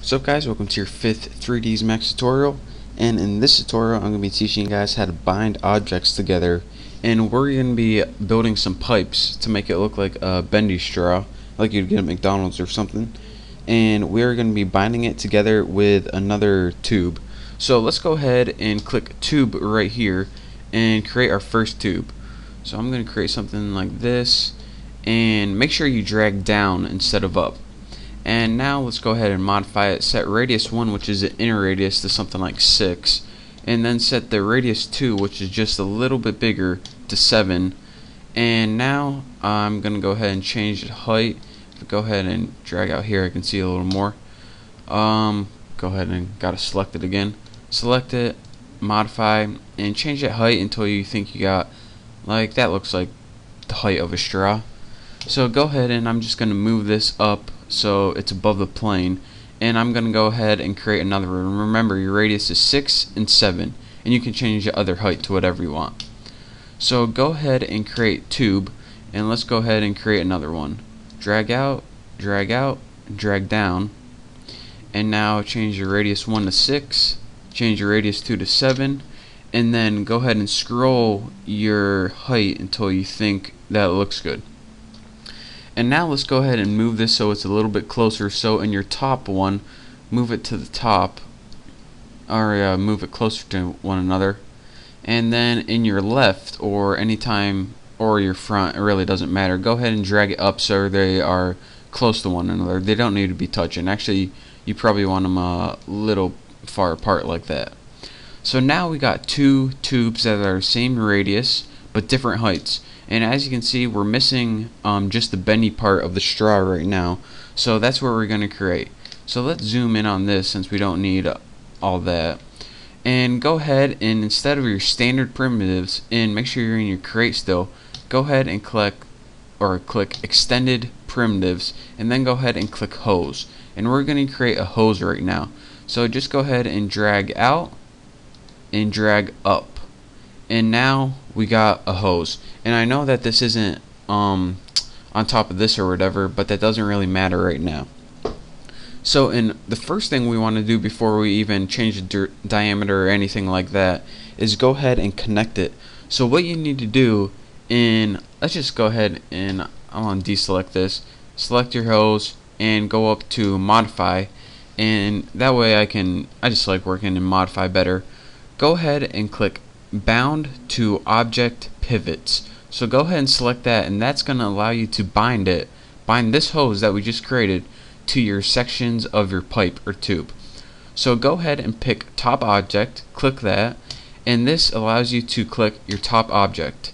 What's up guys, welcome to your 5th 3ds Max tutorial, and in this tutorial I'm going to be teaching you guys how to bind objects together, and we're going to be building some pipes to make it look like a bendy straw like you'd get at McDonald's or something, and we're going to be binding it together with another tube. So let's go ahead and click tube right here and create our first tube. So I'm going to create something like this, and make sure you drag down instead of up. And now let's go ahead and modify it. Set radius 1, which is the inner radius, to something like 6, and then set the radius 2, which is just a little bit bigger, to 7. And now I'm gonna go ahead and change the height. If I go ahead and drag out here, I can see a little more. Go ahead and gotta select it again. Select it, modify, and change that height until you think you got, like, that looks like the height of a straw. So go ahead and I'm just gonna move this up so it's above the plane, and I'm gonna go ahead and create another one. Remember, your radius is 6 and 7, and you can change the other height to whatever you want. So go ahead and create tube, and let's go ahead and create another one. Drag out, drag down, and now change your radius 1 to 6, change your radius 2 to 7, and then go ahead and scroll your height until you think that looks good. And now let's go ahead and move this so it's a little bit closer. So in your top one, move it to the top, or move it closer to one another. And then in your left, or anytime, or your front, it really doesn't matter, go ahead and drag it up so they are close to one another. They don't need to be touching. Actually, you probably want them a little far apart like that. So now we got two tubes that are same radius but different heights. And as you can see, we're missing just the bendy part of the straw right now. So that's what we're going to create. So let's zoom in on this since we don't need all that. And go ahead and, instead of your standard primitives, and make sure you're in your create still, go ahead and click extended primitives, and then go ahead and click hose. And we're going to create a hose right now. So just go ahead and drag out and drag up. And now we got a hose. And I know that this isn't on top of this or whatever, but that doesn't really matter right now. So the first thing we want to do before we even change the diameter or anything like that is go ahead and connect it. So what you need to do, let's just go ahead and I'm going to deselect this, select your hose, and go up to modify, and that way I just like working in modify better. Go ahead and click bound to object pivots. So go ahead and select that, and that's going to allow you to bind this hose that we just created to your sections of your pipe or tube. So go ahead and pick top object, click that, and this allows you to click your top object,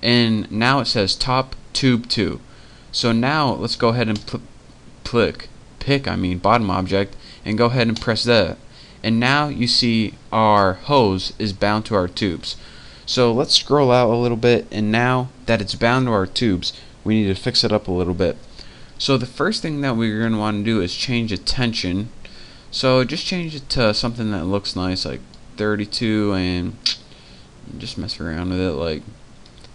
and now it says top tube 2. So now let's go ahead and pick bottom object, and go ahead and press that. And now you see our hose is bound to our tubes. So let's scroll out a little bit, and now that it's bound to our tubes, we need to fix it up a little bit. So the first thing that we're going to want to do is change the tension. So just change it to something that looks nice, like 32, and just mess around with it, like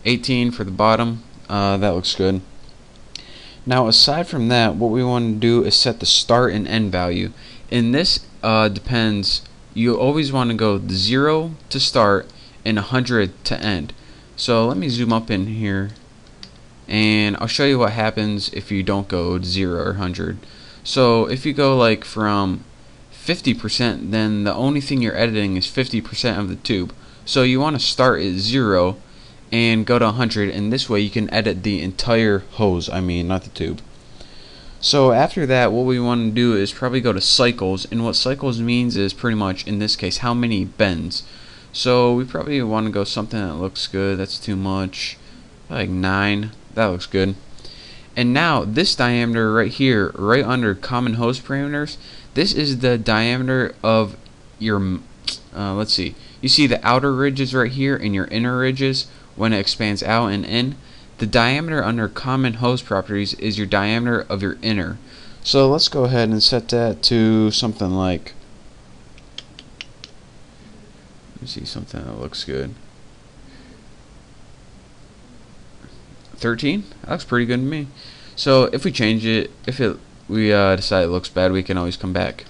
18 for the bottom. That looks good. Now aside from that, what we want to do is set the start and end value. In this depends, you always want to go 0 to start and 100 to end. So let me zoom up in here, and I'll show you what happens if you don't go 0 or 100. So if you go like from 50%, then the only thing you're editing is 50% of the tube. So you want to start at 0 and go to 100, and this way you can edit the entire hose, not the tube. So after that, what we want to do is probably go to cycles, and what cycles means is pretty much, in this case, how many bends. So we probably want to go something that looks good. That's too much, like 9. That looks good. And now this diameter right here, right under common hose parameters, this is the diameter of your let's see, you see the outer ridges right here and your inner ridges when it expands out and in. The diameter under common hose properties is your diameter of your inner. So let's go ahead and set that to something like, let me see, something that looks good, 13. That looks pretty good to me. So if we change it, we decide it looks bad, we can always come back.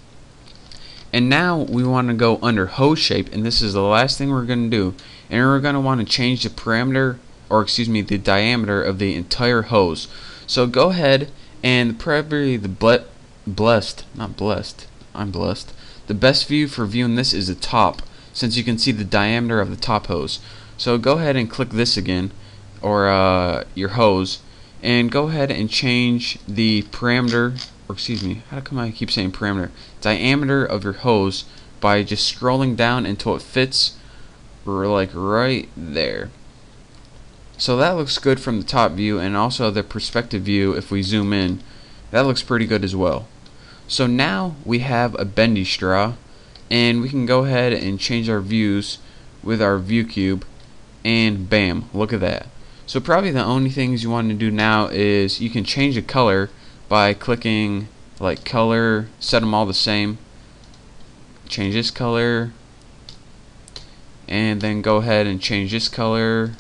And now we want to go under hose shape, and this is the last thing we're going to do. And we're going to want to change the parameter, or excuse me, the diameter of the entire hose. So go ahead and probably the the best view for viewing this is the top, since you can see the diameter of the top hose. So go ahead and click this again, or your hose, and go ahead and change the parameter, or excuse me, how come I keep saying parameter, diameter of your hose by just scrolling down until it fits like right there. So that looks good from the top view, and also the perspective view, if we zoom in, that looks pretty good as well. So now we have a bendy straw, and we can go ahead and change our views with our view cube, and bam, look at that. So probably the only things you want to do now is you can change the color by clicking like color, set them all the same, change this color, and then go ahead and change this color,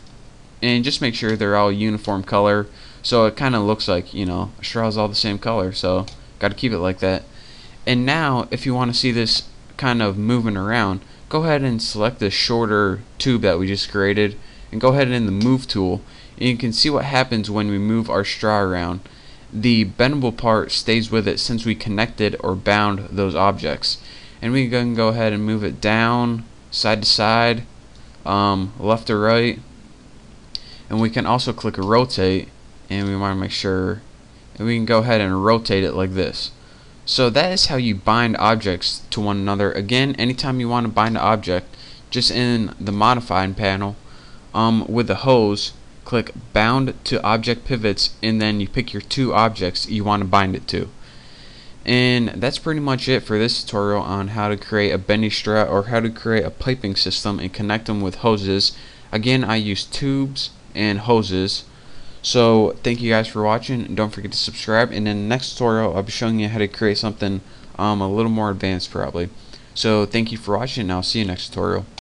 and just make sure they're all uniform color, so it kind of looks like, you know, a straw is all the same color, so got to keep it like that. And now if you want to see this kind of moving around, go ahead and select the shorter tube that we just created, and go ahead and in the move tool, and you can see what happens when we move our straw around. The bendable part stays with it since we connected or bound those objects, and we can go ahead and move it down, side to side, left to right, and we can also click rotate, and we want to make sure, and we can go ahead and rotate it like this. So that is how you bind objects to one another. Again, anytime you want to bind an object, just in the modifying panel, with the hose, click bound to object pivots, and then you pick your two objects you want to bind it to. And that's pretty much it for this tutorial on how to create a bendy straw, or how to create a piping system and connect them with hoses. Again, I use tubes and hoses. So thank you guys for watching. Don't forget to subscribe, and in the next tutorial I'll be showing you how to create something a little more advanced probably. So thank you for watching, and I'll see you next tutorial.